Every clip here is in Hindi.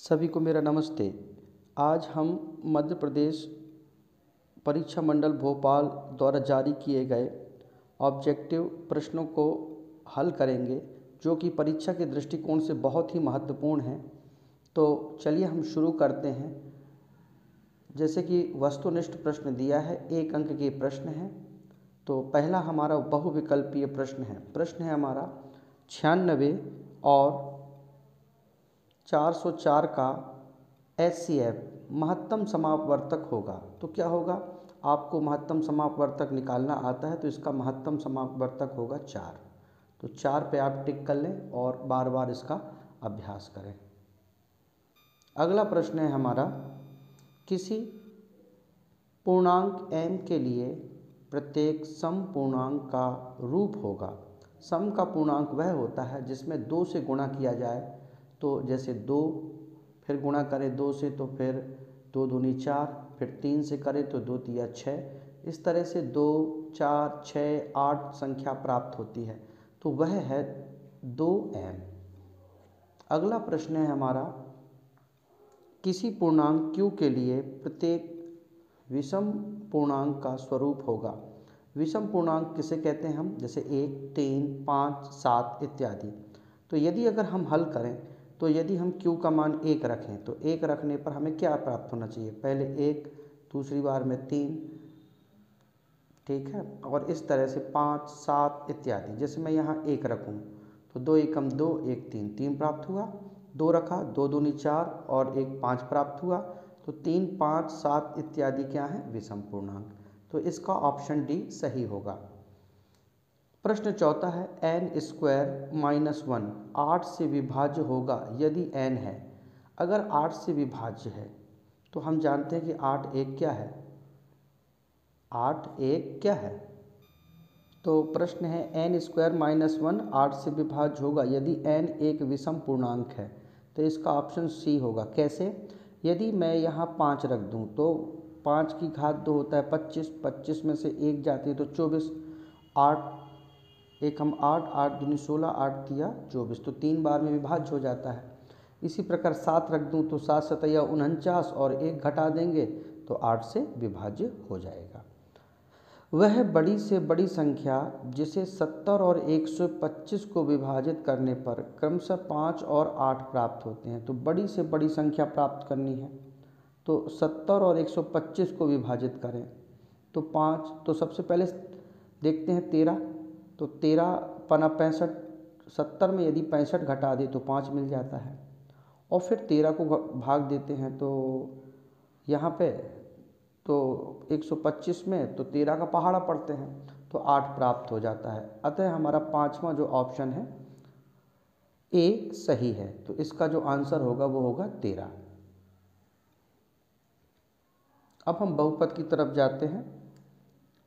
सभी को मेरा नमस्ते। आज हम मध्य प्रदेश परीक्षा मंडल भोपाल द्वारा जारी किए गए ऑब्जेक्टिव प्रश्नों को हल करेंगे, जो कि परीक्षा के दृष्टिकोण से बहुत ही महत्वपूर्ण हैं। तो चलिए हम शुरू करते हैं। जैसे कि वस्तुनिष्ठ प्रश्न दिया है, 1 अंक के प्रश्न हैं। तो पहला हमारा बहुविकल्पीय प्रश्न है हमारा 96 और 404 का HCF महत्तम समापवर्तक होगा। तो क्या होगा, आपको महत्तम समापवर्तक निकालना आता है, तो इसका महत्तम समापवर्तक होगा 4। तो 4 पे आप टिक कर लें और बार बार इसका अभ्यास करें। अगला प्रश्न है हमारा, किसी पूर्णांक m के लिए प्रत्येक सम पूर्णांक का रूप होगा। सम का पूर्णांक वह होता है जिसमें 2 से गुणा किया जाए। तो जैसे 2 फिर गुणा करें 2 से तो फिर 2 दूनी 4, फिर 3 से करें तो 2 तिया 6। इस तरह से 2, 4, 6, 8 संख्या प्राप्त होती है। तो वह है 2m। अगला प्रश्न है हमारा, किसी पूर्णांक q के लिए प्रत्येक विषम पूर्णांक का स्वरूप होगा। विषम पूर्णांक किसे कहते हैं हम, जैसे 1, 3, 5, 7 इत्यादि। तो यदि अगर हम हल करें, तो यदि हम q का मान 1 रखें, तो 1 रखने पर हमें क्या प्राप्त होना चाहिए, पहले 1, दूसरी बार में 3, ठीक है, और इस तरह से 5, 7 इत्यादि। जैसे मैं यहाँ 1 रखूँ तो 2 एकम 2, 1 3, 3 प्राप्त हुआ। 2 रखा, 2 दूनी 4 और 1 5 प्राप्त हुआ। तो 3, 5, 7 इत्यादि क्या है, विषम पूर्णांक। तो इसका ऑप्शन डी सही होगा। प्रश्न चौथा है, n² - 1 8 से विभाज्य होगा यदि n है। अगर 8 से विभाज्य है तो हम जानते हैं कि 8 एक क्या है, 8 एक क्या है। तो प्रश्न है n² - 1 8 से विभाज्य होगा यदि n एक विषम पूर्णांक है। तो इसका ऑप्शन सी होगा। कैसे, यदि मैं यहाँ 5 रख दूँ तो 5 की घात 2 होता है 25, 25 में से 1 जाती है तो 24, 8 एकम 8, 8 दूनी 16, 8 तिया 24। तो 3 बार में विभाज्य हो जाता है। इसी प्रकार 7 रख दूँ तो 7 सतैया 49 और 1 घटा देंगे तो 8 से विभाज्य हो जाएगा। वह बड़ी से बड़ी संख्या जिसे 70 और 125 को विभाजित करने पर क्रमशः 5 और 8 प्राप्त होते हैं। तो बड़ी से बड़ी संख्या प्राप्त करनी है, तो 70 और 125 को विभाजित करें तो 5। तो सबसे पहले देखते हैं 13। तो 13 पना 65, 70 में यदि 65 घटा दे तो 5 मिल जाता है। और फिर 13 को भाग देते हैं तो यहाँ पे तो 125 में तो 13 का पहाड़ा पढ़ते हैं तो 8 प्राप्त हो जाता है। अतः हमारा 5वां जो ऑप्शन है ए सही है। तो इसका जो आंसर होगा वो होगा 13। अब हम बहुपद की तरफ जाते हैं।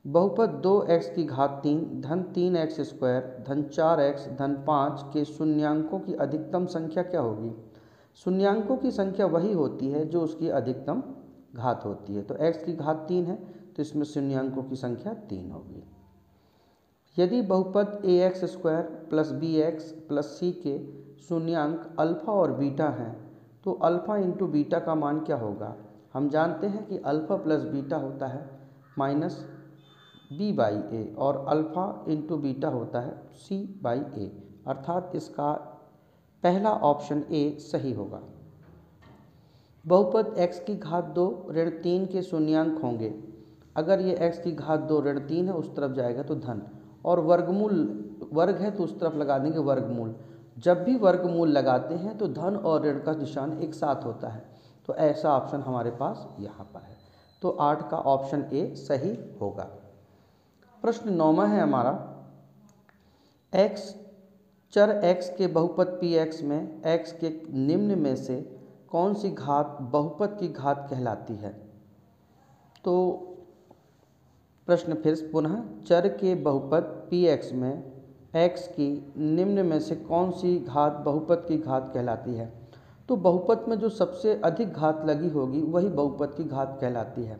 बहुपद 2x की घात 3 धन 3x स्क्वायर धन 4x धन 5 के शून्यांकों की अधिकतम संख्या क्या होगी। शून्यांकों की संख्या वही होती है जो उसकी अधिकतम घात होती है। तो x की घात 3 है तो इसमें शून्यांकों की संख्या 3 होगी। यदि बहुपद ax² + bx + c के शून्यांक अल्फा और बीटा हैं, तो अल्फा इंटू बीटा का मान क्या होगा। हम जानते हैं कि अल्फा प्लस बीटा होता है -b/a और अल्फा इंटू बीटा होता है c/a, अर्थात इसका पहला ऑप्शन ए सही होगा। बहुपद x की घात 2 ऋण 3 के शून्यांक होंगे। अगर ये x की घात 2 ऋण 3 है, उस तरफ जाएगा तो धन, और वर्गमूल वर्ग है तो उस तरफ लगा देंगे वर्गमूल। जब भी वर्गमूल लगाते हैं तो धन और ऋण का निशान एक साथ होता है। तो ऐसा ऑप्शन हमारे पास यहाँ पर है। तो 8 का ऑप्शन ए सही होगा। प्रश्न 9वां है हमारा, चर x के बहुपद px में x के निम्न में से कौन सी घात बहुपद की घात कहलाती है। तो प्रश्न फिर पुनः, चर के बहुपद px में x की निम्न में से कौन सी घात बहुपद की घात कहलाती है। तो बहुपद में जो सबसे अधिक घात लगी होगी वही बहुपद की घात कहलाती है।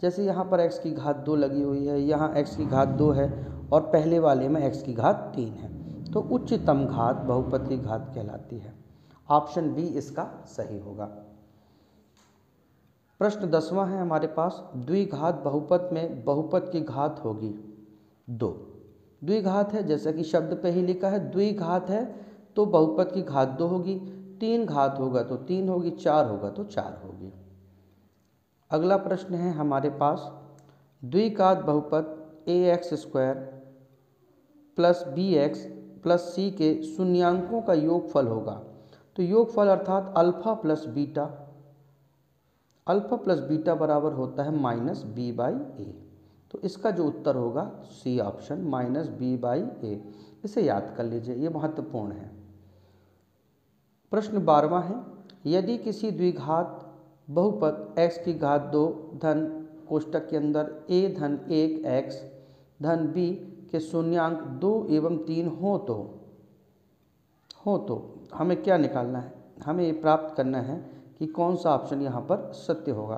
जैसे यहाँ पर x की घात 2 लगी हुई है, यहाँ x की घात 2 है और पहले वाले में x की घात 3 है। तो उच्चतम घात बहुपद की घात कहलाती है। ऑप्शन बी इसका सही होगा। प्रश्न 10वां है हमारे पास, द्विघात बहुपद में बहुपद की घात होगी 2। द्विघात है, जैसा कि शब्द पे ही लिखा है, द्विघात है तो बहुपद की घात 2 होगी, 3 घात होगा तो 3 होगी, 4 होगा तो 4 होगी। अगला प्रश्न है हमारे पास, द्विघात बहुपद ax² plus bx plus c के शून्यांकों का योगफल होगा। तो योगफल अर्थात अल्फा प्लस बीटा बराबर होता है -b/a। तो इसका जो उत्तर होगा सी ऑप्शन -b/a। इसे याद कर लीजिए, ये महत्वपूर्ण है। प्रश्न 12वां है, यदि किसी द्विघात बहुपद x की घात 2 धन कोष्टक के अंदर a धन 1 x धन b के शून्यांक 2 एवं 3 हो तो हमें क्या निकालना है? हमें ये प्राप्त करना है कि कौन सा ऑप्शन यहाँ पर सत्य होगा।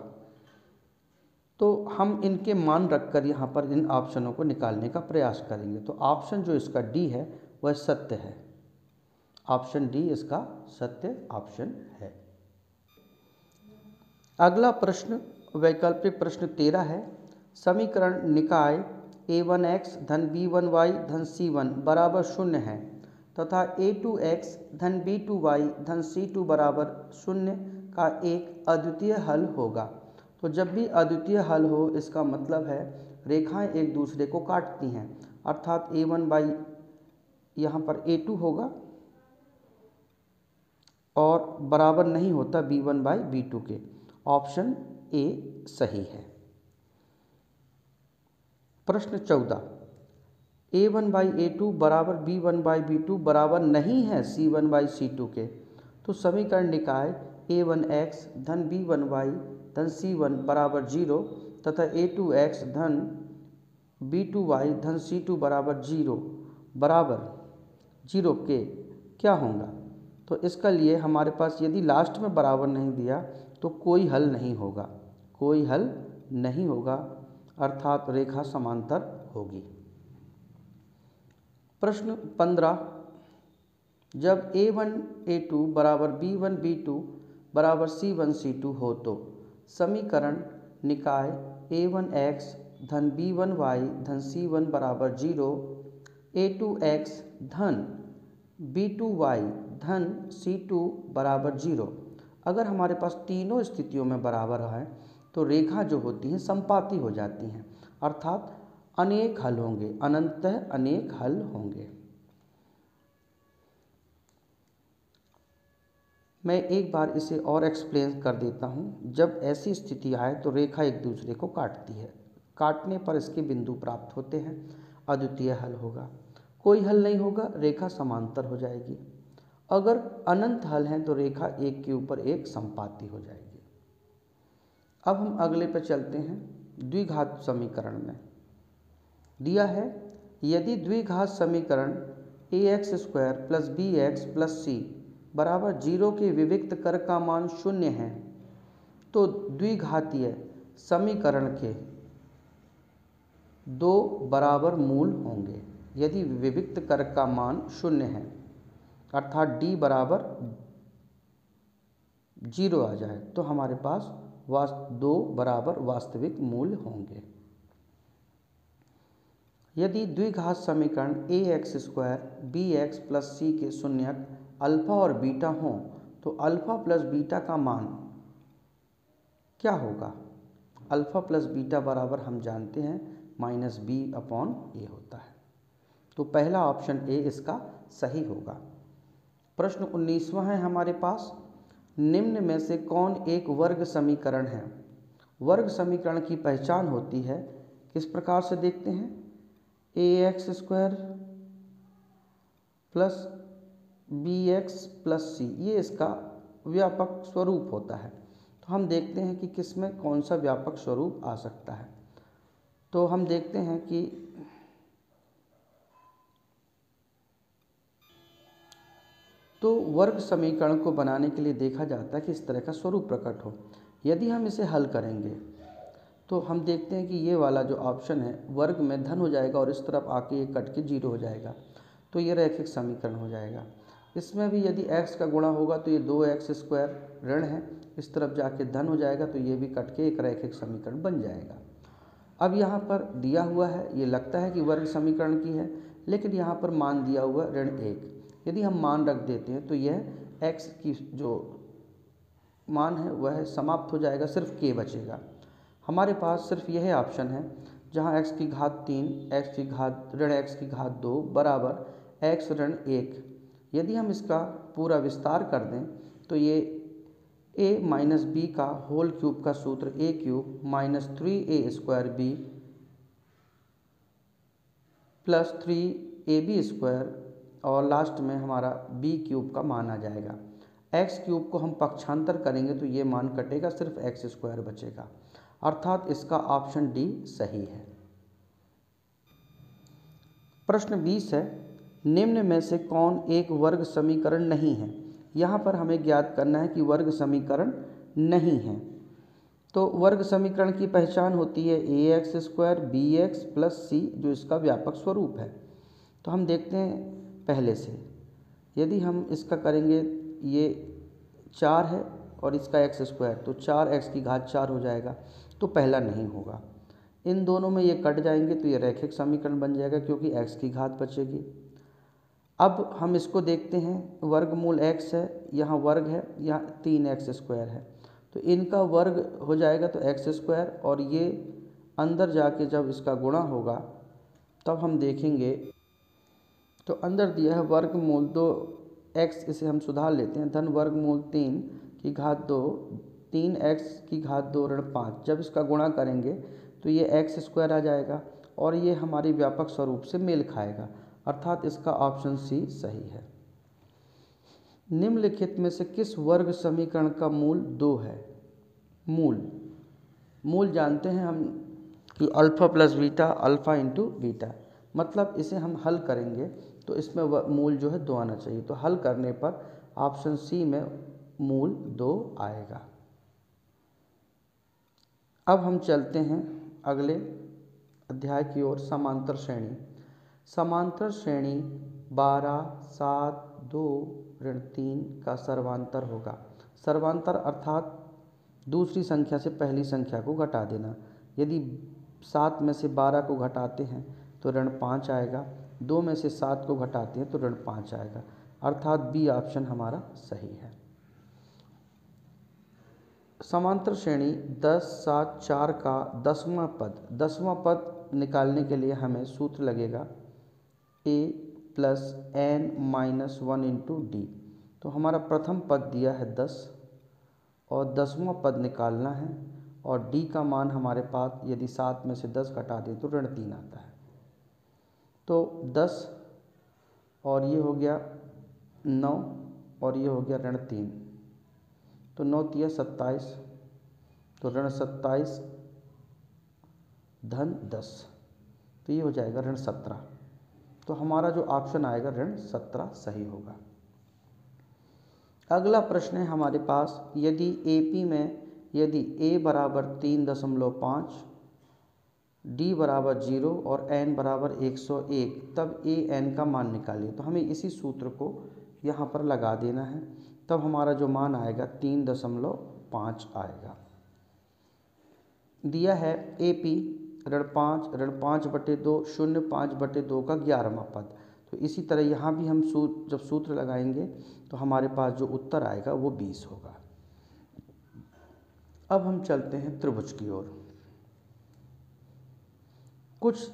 तो हम इनके मान रखकर यहाँ पर इन ऑप्शनों को निकालने का प्रयास करेंगे। तो ऑप्शन जो इसका डी है वह सत्य है। ऑप्शन डी इसका सत्य ऑप्शन है। अगला प्रश्न वैकल्पिक प्रश्न 13 है, समीकरण निकाय a1x धन b1y धन c1 बराबर 0 है तथा a2x धन b2y धन c2 बराबर 0 का एक अद्वितीय हल होगा। तो जब भी अद्वितीय हल हो, इसका मतलब है रेखाएं एक दूसरे को काटती हैं, अर्थात a1 यहाँ पर a2 होगा और बराबर नहीं होता b1/b2 के। ऑप्शन ए सही है। प्रश्न 14, a1/a2 बराबर b1/b2 बराबर नहीं है c1/c2 के। तो समीकरण निकाय a1x धन b1y धन c1 बराबर 0 तथा a2x धन b2y धन c2 बराबर 0 के क्या होगा? तो इसका लिए हमारे पास यदि लास्ट में बराबर नहीं दिया तो कोई हल नहीं होगा, अर्थात रेखा समांतर होगी। प्रश्न 15, जब a1 a2 बराबर b1 b2 बराबर c1 c2 हो तो समीकरण निकाय a1x धन b1y धन c1 बराबर 0 a2x धन b2y धन c2 बराबर 0। अगर हमारे पास तीनों स्थितियों में बराबर है तो रेखा जो होती हैं संपाती हो जाती हैं, अर्थात अनेक हल होंगे, अनंतः अनेक हल होंगे। मैं एक बार इसे और एक्सप्लेन कर देता हूँ। जब ऐसी स्थिति आए तो रेखा एक दूसरे को काटती है, काटने पर इसके बिंदु प्राप्त होते हैं, अद्वितीय हल होगा। कोई हल नहीं होगा, रेखा समांतर हो जाएगी। अगर अनंत हल हैं तो रेखा एक के ऊपर एक संपाती हो जाएगी। अब हम अगले पे चलते हैं। द्विघात समीकरण में दिया है, यदि द्विघात समीकरण ax² plus bx plus c बराबर 0 के विविक्त कर का मान 0 है तो द्विघातीय समीकरण के 2 बराबर मूल होंगे। यदि विविक्त कर का मान 0 है अर्थात d बराबर 0 आ जाए तो हमारे पास 2 बराबर वास्तविक मूल होंगे। यदि द्विघात समीकरण ax² bx प्लस c के शून्यक अल्फा और बीटा हों तो अल्फा प्लस बीटा का मान क्या होगा? अल्फा प्लस बीटा बराबर हम जानते हैं -b/a होता है। तो पहला ऑप्शन ए इसका सही होगा। प्रश्न 19वां है हमारे पास, निम्न में से कौन एक वर्ग समीकरण है? वर्ग समीकरण की पहचान होती है, किस प्रकार से देखते हैं, ax² plus bx plus c, ये इसका व्यापक स्वरूप होता है। तो हम देखते हैं कि किसमें कौन सा व्यापक स्वरूप आ सकता है। तो हम देखते हैं कि तो वर्ग समीकरण को बनाने के लिए देखा जाता है कि इस तरह का स्वरूप प्रकट हो। यदि हम इसे हल करेंगे तो हम देखते हैं कि ये वाला जो ऑप्शन है वर्ग में धन हो जाएगा और इस तरफ आके ये कट के 0 हो जाएगा, तो ये रैखिक समीकरण हो जाएगा। इसमें भी यदि x का गुणा होगा तो ये 2x² ऋण है, इस तरफ जाके धन हो जाएगा, तो ये भी कट के एक रैखिक समीकरण बन जाएगा। अब यहाँ पर दिया हुआ है, ये लगता है कि वर्ग समीकरण की है, लेकिन यहाँ पर मान दिया हुआ ऋण 1। यदि हम मान रख देते हैं तो यह x की जो मान है वह समाप्त हो जाएगा, सिर्फ k बचेगा। हमारे पास सिर्फ यह ऑप्शन है जहाँ x की घात 3 x की घात ऋण x की घात 2 बराबर x ऋण 1। यदि हम इसका पूरा विस्तार कर दें तो ये a माइनस बी का होल क्यूब का सूत्र a cube minus 3a² b plus 3ab² और लास्ट में हमारा b क्यूब का मान आ जाएगा। x क्यूब को हम पक्षांतर करेंगे तो ये मान कटेगा, सिर्फ x² बचेगा, अर्थात इसका ऑप्शन डी सही है। प्रश्न 20 है, निम्न में से कौन एक वर्ग समीकरण नहीं है। यहाँ पर हमें ज्ञात करना है कि वर्ग समीकरण नहीं है। तो वर्ग समीकरण की पहचान होती है ax² bx प्लस c, जो इसका व्यापक स्वरूप है। तो हम देखते हैं पहले से, यदि हम इसका करेंगे, ये 4 है और इसका x², तो 4x की घात 4 हो जाएगा, तो पहला नहीं होगा। इन दोनों में ये कट जाएंगे तो ये रैखिक समीकरण बन जाएगा, क्योंकि x की घात बचेगी। अब हम इसको देखते हैं, वर्गमूल x है, यहाँ वर्ग है, यहाँ 3x² है, तो इनका वर्ग हो जाएगा तो x², और ये अंदर जाके जब इसका गुणा होगा तब हम देखेंगे तो अंदर दिया है वर्गमूल 2x, इसे हम सुधार लेते हैं, धन वर्गमूल 3 की घात 2 3x की घात 2 ऋण 5। जब इसका गुणा करेंगे तो ये x² आ जाएगा और ये हमारी व्यापक स्वरूप से मेल खाएगा, अर्थात इसका ऑप्शन सी सही है। निम्नलिखित में से किस वर्ग समीकरण का मूल 2 है। मूल जानते हैं हम कि alpha plus beta alpha into beta, मतलब इसे हम हल करेंगे तो इसमें मूल जो है 2 आना चाहिए। तो हल करने पर ऑप्शन सी में मूल 2 आएगा। अब हम चलते हैं अगले अध्याय की ओर, समांतर श्रेणी। समांतर श्रेणी 12 7 2 ऋण 3 का सर्वांतर होगा। सर्वांतर अर्थात दूसरी संख्या से पहली संख्या को घटा देना। यदि 7 में से 12 को घटाते हैं तो ऋण 5 आएगा, 2 में से 7 को घटाते हैं तो ऋण 5 आएगा, अर्थात बी ऑप्शन हमारा सही है। समांतर श्रेणी 10 7 4 का 10वां पद निकालने के लिए हमें सूत्र लगेगा a plus n-1 into D. तो हमारा प्रथम पद दिया है 10 और 10वां पद निकालना है, और d का मान हमारे पास यदि 7 में से 10 घटा दें तो ऋण 3 आता है। तो 10 और ये हो गया 9 और ये हो गया ऋण 3, तो 9 तिया 27, तो ऋण 27 धन 10, तो ये हो जाएगा ऋण 17। तो हमारा जो ऑप्शन आएगा ऋण 17 सही होगा। अगला प्रश्न है हमारे पास, यदि AP में यदि a बराबर 3.5, d बराबर 0 और n बराबर 101, तब a n का मान निकालिए। तो हमें इसी सूत्र को यहाँ पर लगा देना है, तब हमारा जो मान आएगा 3.5 आएगा। दिया है AP ऋण 5/2 0 5/2 का 11वां पद। तो इसी तरह यहाँ भी हम जब सूत्र लगाएंगे तो हमारे पास जो उत्तर आएगा वो 20 होगा। अब हम चलते हैं त्रिभुज की ओर। कुछ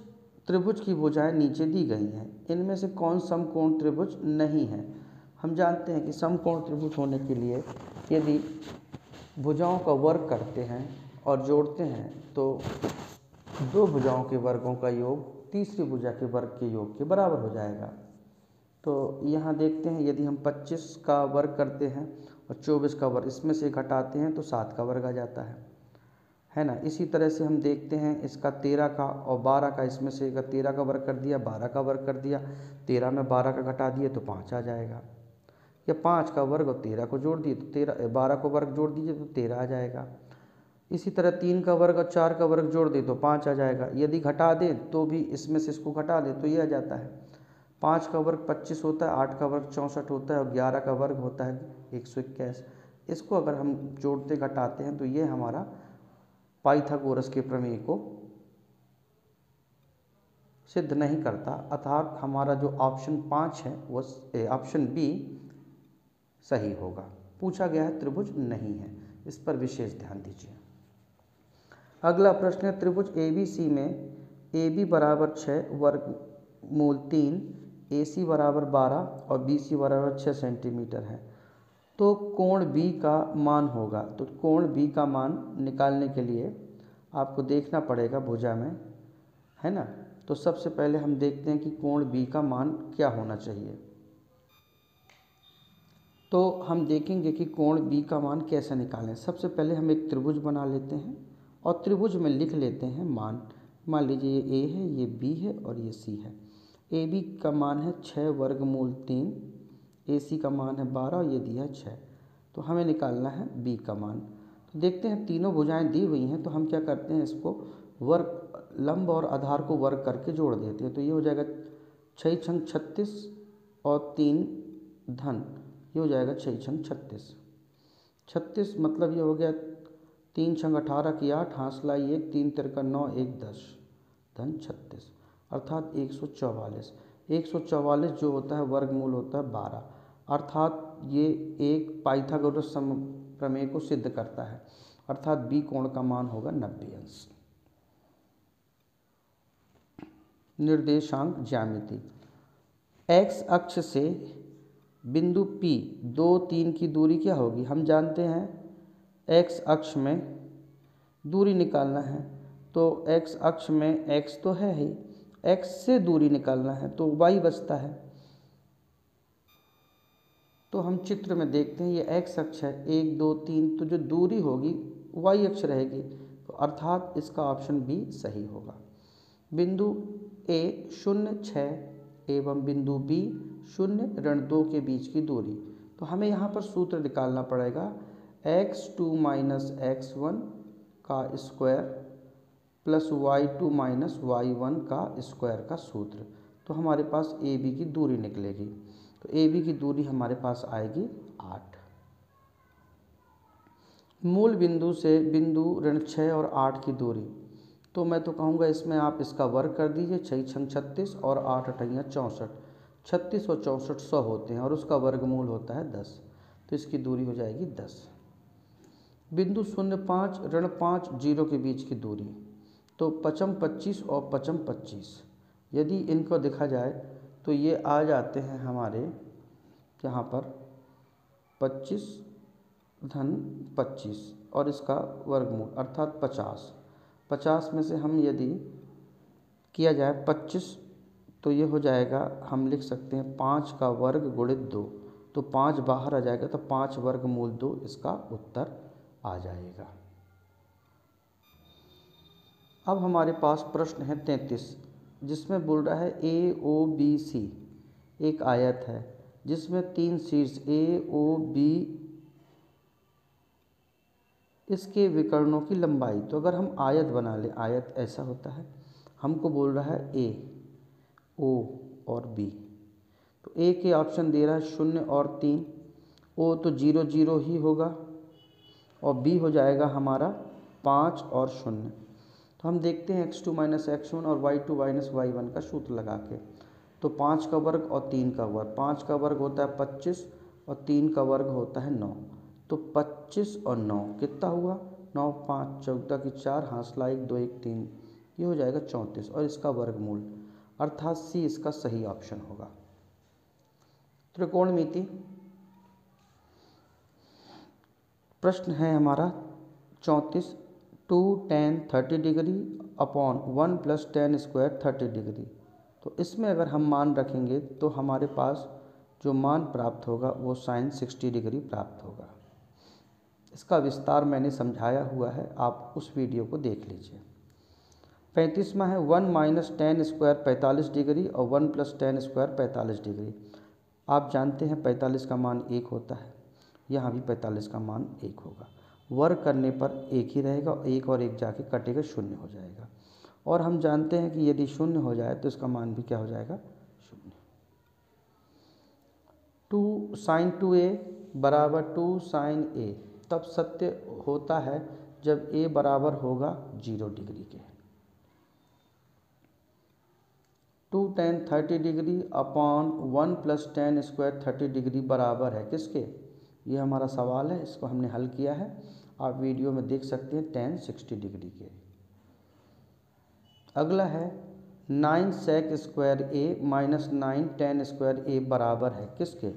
त्रिभुज की भुजाएं नीचे दी गई हैं, इनमें से कौन समकोण त्रिभुज नहीं है। हम जानते हैं कि समकोण त्रिभुज होने के लिए यदि भुजाओं का वर्ग करते हैं और जोड़ते हैं तो 2 भुजाओं के वर्गों का योग तीसरी भुजा के वर्ग के योग के बराबर हो जाएगा। तो यहाँ देखते हैं, यदि हम 25 का वर्ग करते हैं और 24 का वर्ग इसमें से घटाते हैं तो 7 का वर्ग आ जाता है ना। इसी तरह से हम देखते हैं इसका 13 का और 12 का, इसमें से 13 का वर्ग कर दिया, 12 का वर्ग कर दिया, 13 में 12 का घटा दिए तो 5 आ जाएगा। या 5 का वर्ग और 13 को जोड़ दिए तो 12 को वर्ग जोड़ दीजिए तो 13 आ जाएगा। इसी तरह 3 का वर्ग और 4 का वर्ग जोड़ दें तो 5 आ जाएगा। यदि घटा दें तो भी इसमें से इसको घटा दें तो ये आ जाता है। 5 का वर्ग 25 होता है, 8 का वर्ग 64 होता है और 11 का वर्ग होता है 121। इसको अगर हम जोड़ते घटाते हैं तो ये हमारा पाइथागोरस के प्रमेय को सिद्ध नहीं करता, अर्थात हमारा जो ऑप्शन 5 है वो ऑप्शन बी सही होगा। पूछा गया है त्रिभुज नहीं है, इस पर विशेष ध्यान दीजिए। अगला प्रश्न है त्रिभुज ABC में AB बराबर 6 वर्गमूल 3, AC बराबर 12 और BC बराबर 6 सेंटीमीटर है, तो कोण B का मान होगा। तो कोण B का मान निकालने के लिए आपको देखना पड़ेगा भुजा में, है ना। तो सबसे पहले हम देखते हैं कि कोण B का मान क्या होना चाहिए। तो हम देखेंगे कि कोण B का मान कैसे निकालें। सबसे पहले हम एक त्रिभुज बना लेते हैं और त्रिभुज में लिख लेते हैं मान। मान लीजिए ये A है, ये B है और ये C है। AB का मान है 6 वर्गमूल 3, AC का मान है 12 और ये दिया है 6। तो हमें निकालना है B का मान। तो देखते हैं तीनों भुजाएं दी हुई हैं, तो हम क्या करते हैं, इसको वर्ग लंब और आधार को वर्ग करके जोड़ देते हैं। तो ये हो जाएगा 6 छंग 36 और 3 धन, ये हो जाएगा 6 छंग 36। 36 मतलब ये हो गया 3 छंग 18 की 8, हांसला 1, 3 तिरका 9, 1 10 धन 36, अर्थात 144। 144 जो होता है वर्गमूल होता है 12, अर्थात ये एक पाइथागोरस प्रमेय को सिद्ध करता है, अर्थात बी कोण का मान होगा 90 अंश। निर्देशांक ज्यामिति। एक्स अक्ष से बिंदु P 2, 3 की दूरी क्या होगी। हम जानते हैं एक्स अक्ष में दूरी निकालना है, तो एक्स अक्ष में एक्स तो है ही, एक्स से दूरी निकालना है तो वाई बचता है। तो हम चित्र में देखते हैं ये एक्स अक्ष है 1, 2, 3, तो जो दूरी होगी वाई अक्ष रहेगी, तो अर्थात इसका ऑप्शन बी सही होगा। बिंदु A 0, 6 एवं बिंदु B 0, ऋण 2 के बीच की दूरी। तो हमें यहाँ पर सूत्र निकालना पड़ेगा x2 माइनस x1 का square plus y2 minus y1 का स्क्वायर का सूत्र। तो हमारे पास AB की दूरी निकलेगी, तो AB की दूरी हमारे पास आएगी 8। मूल बिंदु से बिंदु ऋण 6 और 8 की दूरी, तो मैं तो कहूँगा इसमें आप इसका वर्ग कर दीजिए, 6 छंग 36 और 8 अठैया 64, 36 और 64 100 होते हैं और उसका वर्गमूल होता है 10, तो इसकी दूरी हो जाएगी 10। बिंदु 0, 5 ऋण 5 0 के बीच की दूरी, तो 55 25 और 55 25, यदि इनको देखा जाए तो ये आ जाते हैं हमारे यहाँ पर 25 धन 25 और इसका वर्गमूल अर्थात 50। 50 में से हम यदि किया जाए 25, तो ये हो जाएगा, हम लिख सकते हैं 5 का वर्ग गुणित 2, तो 5 बाहर आ जाएगा, तो 5 वर्गमूल 2 इसका उत्तर आ जाएगा। अब हमारे पास प्रश्न है 33, जिसमें बोल रहा है AOBC एक आयत है जिसमें 3 शीर्ष AOB इसके विकर्णों की लंबाई। तो अगर हम आयत बना लें, आयत ऐसा होता है, हमको बोल रहा है A, O और B, तो A के ऑप्शन दे रहा है 0 और 3, O तो 0 0 ही होगा और B हो जाएगा हमारा 5 और 0। तो हम देखते हैं x2 माइनस x1 और y2 माइनस y1 का सूत्र लगा के, तो 5 का वर्ग और 3 का वर्ग, 5 का वर्ग होता है 25 और 3 का वर्ग होता है 9, तो 25 और 9 कितना हुआ, 9 5 14 की 4, हांसला 1 2 1 3, ये हो जाएगा 34 और इसका वर्गमूल, अर्थात सी इसका सही ऑप्शन होगा। त्रिकोणमिति प्रश्न है हमारा 34, 2 tan 30 degree upon 1 plus tan square 30 degree. तो इसमें अगर हम मान रखेंगे तो हमारे पास जो मान प्राप्त होगा वो sin 60 डिग्री प्राप्त होगा। इसका विस्तार मैंने समझाया हुआ है, आप उस वीडियो को देख लीजिए। 35वां है 1 माइनस tan स्क्वायर 45 डिग्री और 1 प्लस tan स्क्वायर 45 डिग्री। आप जानते हैं 45 का मान 1 होता है, यहाँ भी 45 का मान 1 होगा। वर्ग करने पर 1 ही रहेगा, 1 और 1 जाके कटेगा, 0 हो जाएगा। और हम जानते हैं कि यदि 0 हो जाए तो इसका मान भी क्या हो जाएगा, 0। 2 sin 2a बराबर 2 sin a तब सत्य होता है जब a बराबर होगा 0 डिग्री के। 2 tan 30 degree upon 1 + tan square 30 degree बराबर है किसके? ये हमारा सवाल है, इसको हमने हल किया है, आप वीडियो में देख सकते हैं, tan 60 डिग्री के। अगला है 9 sec square a minus 9 tan square a बराबर है किसके?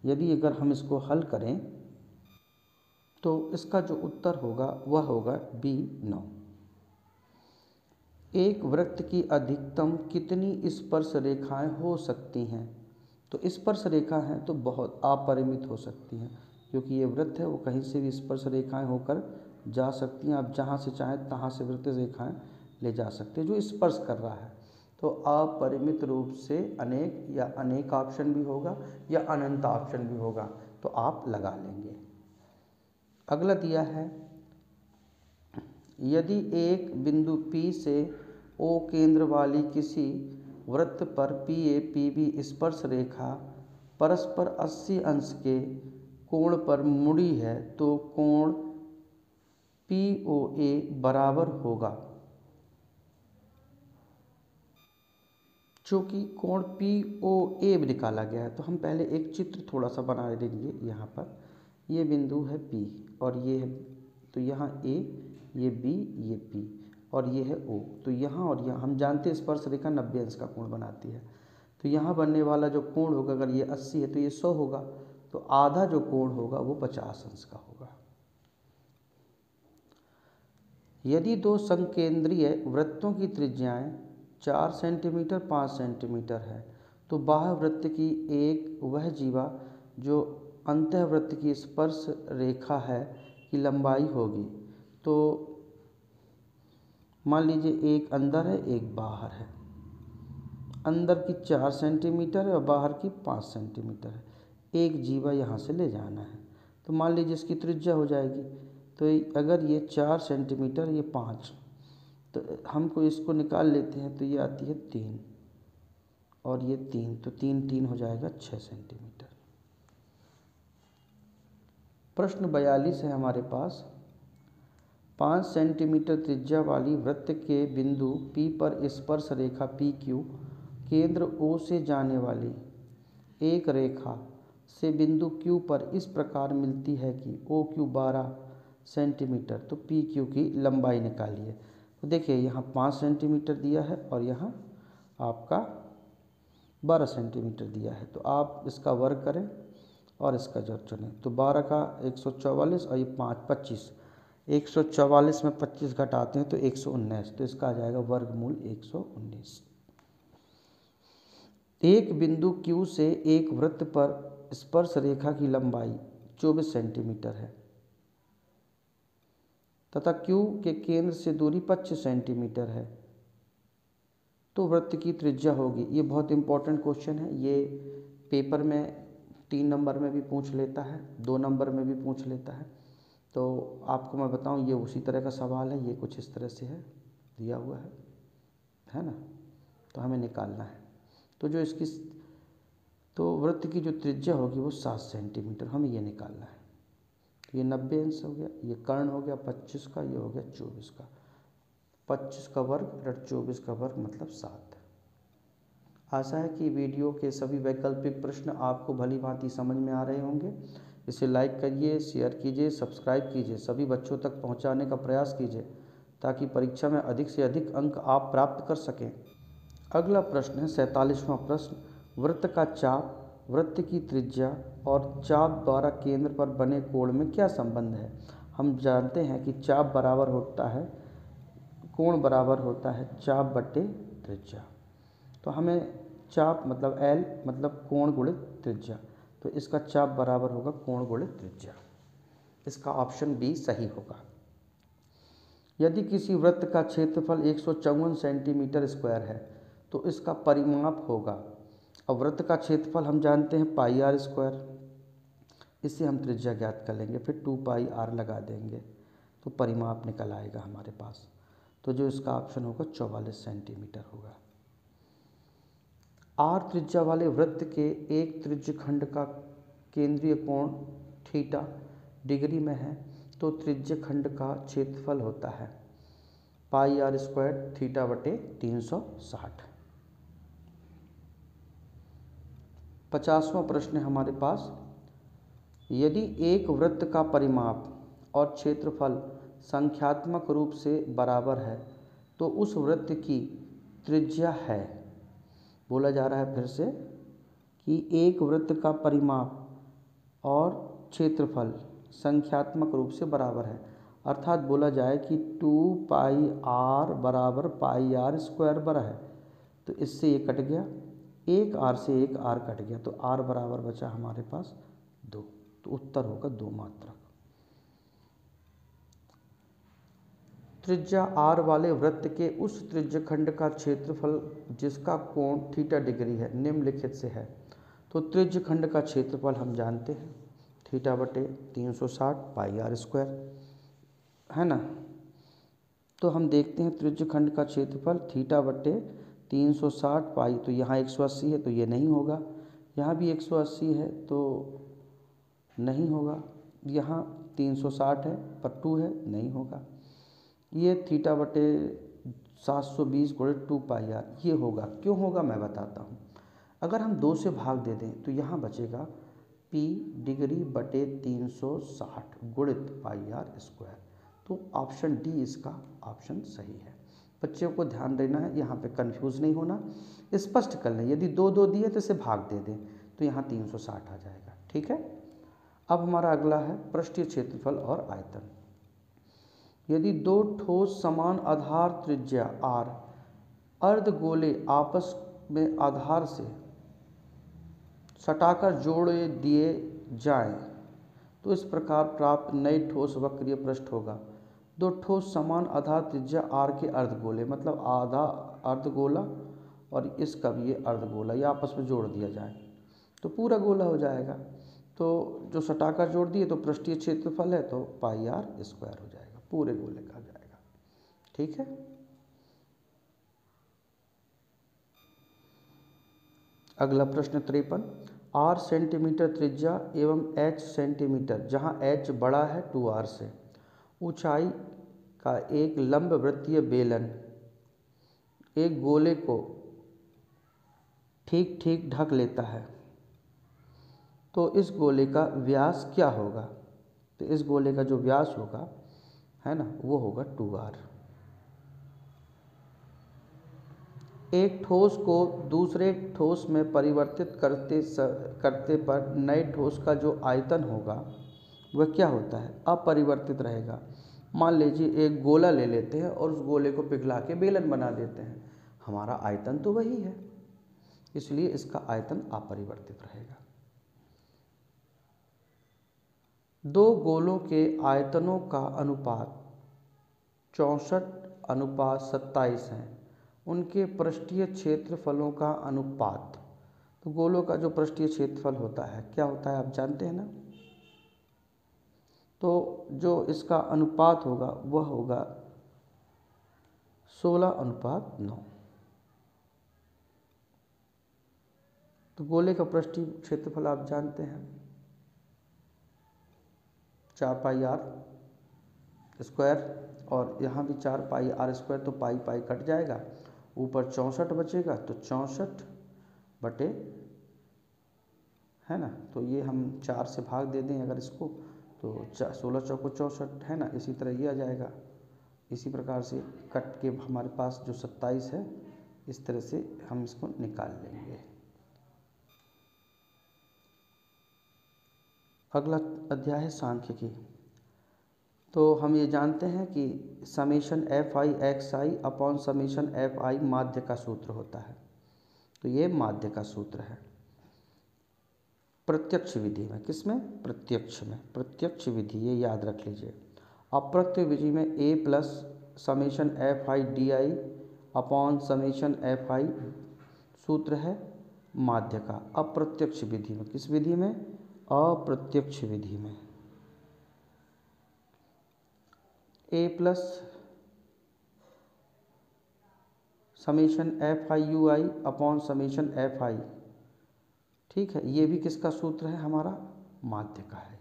यदि अगर हम इसको हल करें तो इसका जो उत्तर होगा वह होगा बी 9। एक वृत्त की अधिकतम कितनी स्पर्श रेखाएं हो सकती हैं? तो स्पर्श रेखा हैं तो बहुत अपरिमित हो सकती हैं, क्योंकि ये वृत्त है वो कहीं से भी स्पर्श रेखाएं होकर जा सकती हैं। आप जहाँ से चाहें तहाँ से वृत्त रेखाएं ले जा सकते हैं जो स्पर्श कर रहा है। तो अपरिमित रूप से अनेक या अनेक ऑप्शन भी होगा या अनंत ऑप्शन भी होगा, तो आप लगा लेंगे। अगला दिया है, यदि एक बिंदु P से O केंद्र वाली किसी वृत्त पर PA PB स्पर्श रेखा परस्पर 80 अंश के कोण पर मुड़ी है तो कोण POA बराबर होगा। चूँकि कोण POA निकाला गया है तो हम पहले एक चित्र थोड़ा सा बना देंगे। यहाँ पर ये बिंदु है P और ये है, तो यहाँ A, ये B, ये P और ये है O। तो यहाँ और यहाँ हम जानते हैं स्पर्श रेखा 90 अंश का कोण बनाती है, तो यहाँ बनने वाला जो कोण होगा, अगर ये 80 है तो ये 100 होगा, तो आधा जो कोण होगा वो 50 अंश का होगा। यदि दो संकेंद्रीय वृत्तों की त्रिज्याएं 4 सेंटीमीटर 5 सेंटीमीटर है तो बाह्य वृत्त की एक वह जीवा जो अंतःवृत्त की स्पर्श रेखा है की लंबाई होगी। तो मान लीजिए एक अंदर है एक बाहर है, अंदर की 4 सेंटीमीटर है और बाहर की 5 सेंटीमीटर है। एक जीवा यहाँ से ले जाना है, तो मान लीजिए इसकी त्रिज्या हो जाएगी, तो अगर ये 4 सेंटीमीटर, ये 5, तो हमको इसको निकाल लेते हैं, तो ये आती है 3 और ये 3, तो 3 3 हो जाएगा 6 सेंटीमीटर। प्रश्न 42 है हमारे पास, 5 सेंटीमीटर त्रिज्या वाली वृत्त के बिंदु P पर स्पर्श रेखा PQ केंद्र O से जाने वाली एक रेखा से बिंदु Q पर इस प्रकार मिलती है कि OQ 12 सेंटीमीटर, तो PQ की लंबाई निकालिए। तो देखिए यहाँ 5 सेंटीमीटर दिया है और यहाँ आपका 12 सेंटीमीटर दिया है, तो आप इसका वर्ग करें और इसका जोड़ चुनें। तो 12 का 144 और ये 5 25, 144 में 25 घटाते हैं तो 119, तो इसका आ जाएगा वर्गमूल 119। एक बिंदु Q से एक वृत्त पर स्पर्श रेखा की लंबाई 24 सेंटीमीटर है तथा Q के केंद्र से दूरी 25 सेंटीमीटर है, तो वृत्त की त्रिज्या होगी। ये बहुत इंपॉर्टेंट क्वेश्चन है, ये पेपर में 3 नंबर में भी पूछ लेता है, 2 नंबर में भी पूछ लेता है। तो आपको मैं बताऊं, ये उसी तरह का सवाल है, ये कुछ इस तरह से है, दिया हुआ है ना, तो हमें निकालना है। तो जो इसकी तो वृत्त की जो त्रिज्या होगी वो 7 सेंटीमीटर, हमें ये निकालना है। तो ये 90 अंश हो गया, ये कर्ण हो गया 25 का, ये हो गया 24 का, 25 का वर्ग और 24 का वर्ग मतलब 7। आशा है कि वीडियो के सभी वैकल्पिक प्रश्न आपको भली भांति समझ में आ रहे होंगे। इसे लाइक करिए, शेयर कीजिए, सब्सक्राइब कीजिए, सभी बच्चों तक पहुंचाने का प्रयास कीजिए ताकि परीक्षा में अधिक से अधिक अंक आप प्राप्त कर सकें। अगला प्रश्न है 47वां प्रश्न, वृत्त का चाप, वृत्त की त्रिज्या और चाप द्वारा केंद्र पर बने कोण में क्या संबंध है? हम जानते हैं कि चाप बराबर होता है, कोण बराबर होता है चाप बटे त्रिज्या। तो हमें चाप मतलब L मतलब कोण गुणित त्रिज्या, तो इसका चाप बराबर होगा कोण गुणित त्रिज्या। इसका ऑप्शन बी सही होगा। यदि किसी वृत्त का क्षेत्रफल 154 सेंटीमीटर स्क्वायर है तो इसका परिमाप होगा, और वृत्त का क्षेत्रफल हम जानते हैं पाई आर स्क्वायर, इससे हम त्रिज्या ज्ञात कर लेंगे, फिर 2 पाई आर लगा देंगे तो परिमाप निकल आएगा हमारे पास। तो जो इसका ऑप्शन होगा 44 सेंटीमीटर होगा। आर त्रिज्या वाले वृत्त के एक त्रिज्यखंड का केंद्रीय कोण थीटा डिग्री में है तो त्रिज्यखंड का क्षेत्रफल होता है पाई आर स्क्वायर थीटा बटे 360। 50वां प्रश्न है हमारे पास, यदि एक वृत्त का परिमाप और क्षेत्रफल संख्यात्मक रूप से बराबर है तो उस वृत्त की त्रिज्या है। बोला जा रहा है फिर से कि एक वृत्त का परिमाप और क्षेत्रफल संख्यात्मक रूप से बराबर है, अर्थात बोला जाए कि 2 पाई आर बराबर पाई आर स्क्वायर बराबर है, तो इससे ये कट गया, एक आर से एक आर कट गया, तो आर बराबर बचा हमारे पास 2, तो उत्तर होगा 2 मात्रक। त्रिज्या आर वाले वृत्त के उस त्रिज्यखंड का क्षेत्रफल जिसका कोण थीटा डिग्री है निम्नलिखित से है। तो त्रिज्यखंड का क्षेत्रफल हम जानते हैं थीटा बटे 360 पाई आर स्क्वायर, है ना। तो हम देखते हैं त्रिज्यखंड का क्षेत्रफल थीटा बटे 360 पाई, तो यहाँ 180 है तो ये नहीं होगा, यहाँ भी 180 है तो नहीं होगा, यहाँ 360 है पर 2 है नहीं होगा, ये थीटा बटे 720 गुणे 2 पाई आर ये होगा। क्यों होगा मैं बताता हूँ। अगर हम 2 से भाग दे दें तो यहाँ बचेगा p डिग्री बटे 360 गुणित पाई आर स्क्वायर, तो ऑप्शन डी इसका ऑप्शन सही है। बच्चों को ध्यान देना है, यहाँ पे कंफ्यूज नहीं होना, स्पष्ट कर लें। यदि 2 2 दिए तो इसे भाग दे दें तो यहाँ 360 आ जाएगा। ठीक है। अब हमारा अगला है पृष्ठीय क्षेत्रफल और आयतन। यदि 2 ठोस समान आधार त्रिज्या r अर्धगोले आपस में आधार से सटाकर जोड़े दिए जाएं तो इस प्रकार प्राप्त नए ठोस वक्रीय पृष्ठ होगा। 2 ठोस समान आधार त्रिज्या r के अर्धगोले, मतलब आधा अर्धगोला और इसका भी ये अर्धगोला, ये आपस में जोड़ दिया जाए तो पूरा गोला हो जाएगा। तो जो सटाकर जोड़ दिए तो पृष्ठीय क्षेत्रफल है तो पाई आर स्क्वायर हो जाएगा, पूरे गोले का जाएगा। ठीक है। अगला प्रश्न 53, r सेंटीमीटर त्रिज्या एवं h सेंटीमीटर, जहां h बड़ा है 2r से, ऊंचाई का एक लंब वृत्तीय बेलन एक गोले को ठीक ठीक ढक लेता है तो इस गोले का व्यास क्या होगा। तो इस गोले का जो व्यास होगा, है ना, वो होगा 2r। एक ठोस को दूसरे ठोस में परिवर्तित करते पर नए ठोस का जो आयतन होगा वह क्या होता है, अपरिवर्तित रहेगा। मान लीजिए एक गोला ले लेते हैं और उस गोले को पिघला के बेलन बना देते हैं, हमारा आयतन तो वही है, इसलिए इसका आयतन अपरिवर्तित रहेगा। 2 गोलों के आयतनों का अनुपात 64:27 है। उनके पृष्ठीय क्षेत्रफलों का अनुपात, तो गोलों का जो पृष्ठीय क्षेत्रफल होता है क्या होता है आप जानते हैं ना। तो जो इसका अनुपात होगा वह होगा 16:9। तो गोले का पृष्ठीय क्षेत्रफल आप जानते हैं 4 पाई आर स्क्वायर, और यहाँ भी 4 पाई आर स्क्वायर, तो पाई पाई कट जाएगा, ऊपर 64 बचेगा, तो 64 बटे, है ना, तो ये हम 4 से भाग दे दें अगर इसको तो 16 चौको 64, है ना। इसी तरह ये आ जाएगा, इसी प्रकार से कट के हमारे पास जो 27 है, इस तरह से हम इसको निकाल लेंगे। अगला अध्याय है सांख्यिकी। तो हम ये जानते हैं कि समेशन एफ आई एक्स आई अपॉन समेशन एफ आई माध्य का सूत्र होता है, तो ये माध्य का सूत्र है प्रत्यक्ष विधि में। किसमें? प्रत्यक्ष में, प्रत्यक्ष विधि, ये याद रख लीजिए। अप्रत्यक्ष विधि में A plus summation F I D I upon summation F I सूत्र है माध्य का। अप्रत्यक्ष विधि में, किस विधि में? अप्रत्यक्ष विधि में A plus summation F I U I upon summation F I. ठीक है, ये भी किसका सूत्र है? हमारा माध्य का है।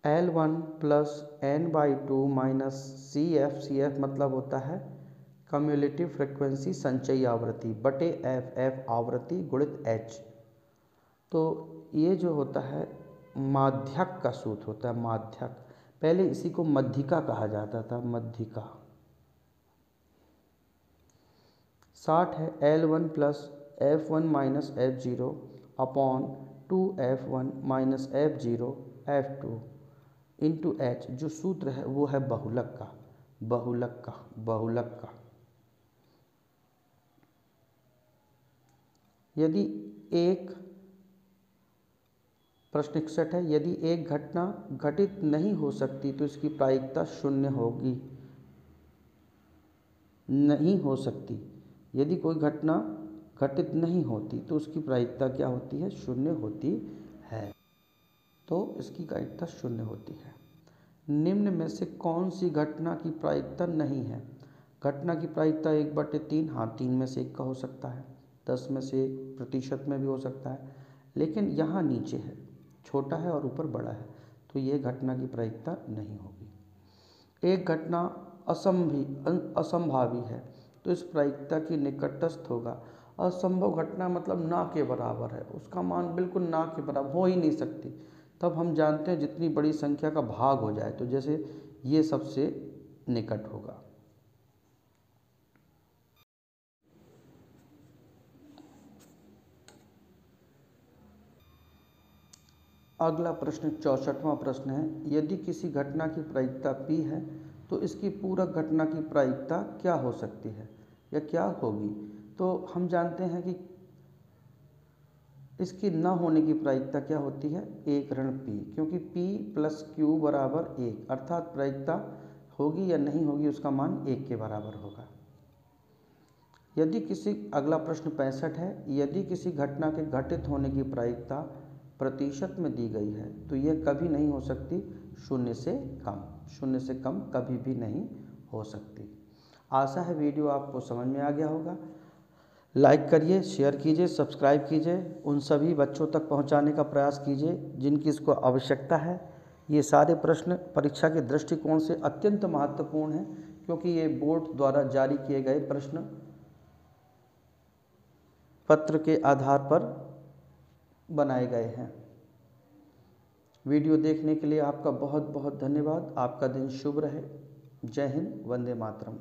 L1 plus n/2 minus C F मतलब होता है कम्युलेटिव फ्रिक्वेंसी संचयी आवृत्ति बटे एफ आवृत्ति गुणित एच। तो ये जो होता है माध्यक का सूत्र होता है, माध्यक। पहले इसी को मध्यिका कहा जाता था, मध्यिका। 60 है L1 plus F1 minus F0 upon 2F1 minus F0 F2 into H. जो सूत्र है वो है बहुलक का, बहुलक का, बहुलक का। यदि एक प्रश्न 61 है, यदि एक घटना घटित नहीं हो सकती तो इसकी प्रायिकता शून्य होगी। नहीं हो सकती, यदि कोई घटना घटित नहीं होती तो उसकी प्रायिकता क्या होती है? शून्य होती है। तो इसकी प्रायिकता शून्य होती है। निम्न में से कौन सी घटना की प्रायिकता नहीं है? घटना की प्रायिकता 1/3, हाँ 3 में से 1 का हो सकता है, 10 में से 1 प्रतिशत में भी हो सकता है, लेकिन यहाँ नीचे है, छोटा है और ऊपर बड़ा है, तो ये घटना की प्रायिकता नहीं होगी। एक घटना असंभावी है तो इस प्रायिकता की निकटस्थ होगा। असंभव घटना मतलब ना के बराबर है, उसका मान बिल्कुल ना के बराबर हो ही नहीं सकती। तब हम जानते हैं जितनी बड़ी संख्या का भाग हो जाए, तो जैसे ये सबसे निकट होगा। अगला प्रश्न 64वां प्रश्न है, यदि किसी घटना की प्रायिकता p है तो इसकी पूरक घटना की प्रायिकता क्या हो सकती है या क्या होगी? तो हम जानते हैं कि इसकी न होने की प्रायिकता क्या होती है? 1 ऋण p, क्योंकि p प्लस q बराबर 1, अर्थात प्रायिकता होगी या नहीं होगी उसका मान 1 के बराबर होगा। यदि किसी अगला प्रश्न 65 है, यदि किसी घटना के घटित होने की प्रायिकता प्रतिशत में दी गई है तो यह कभी नहीं हो सकती 0 से कम, 0 से कम कभी भी नहीं हो सकती। आशा है वीडियो आपको समझ में आ गया होगा। लाइक करिए, शेयर कीजिए, सब्सक्राइब कीजिए, उन सभी बच्चों तक पहुंचाने का प्रयास कीजिए जिनकी इसको आवश्यकता है। ये सारे प्रश्न परीक्षा के दृष्टिकोण से अत्यंत महत्वपूर्ण हैं, क्योंकि ये बोर्ड द्वारा जारी किए गए प्रश्न पत्र के आधार पर बनाए गए हैं। वीडियो देखने के लिए आपका बहुत बहुत धन्यवाद। आपका दिन शुभ रहे। जय हिंद, वंदे मातरम।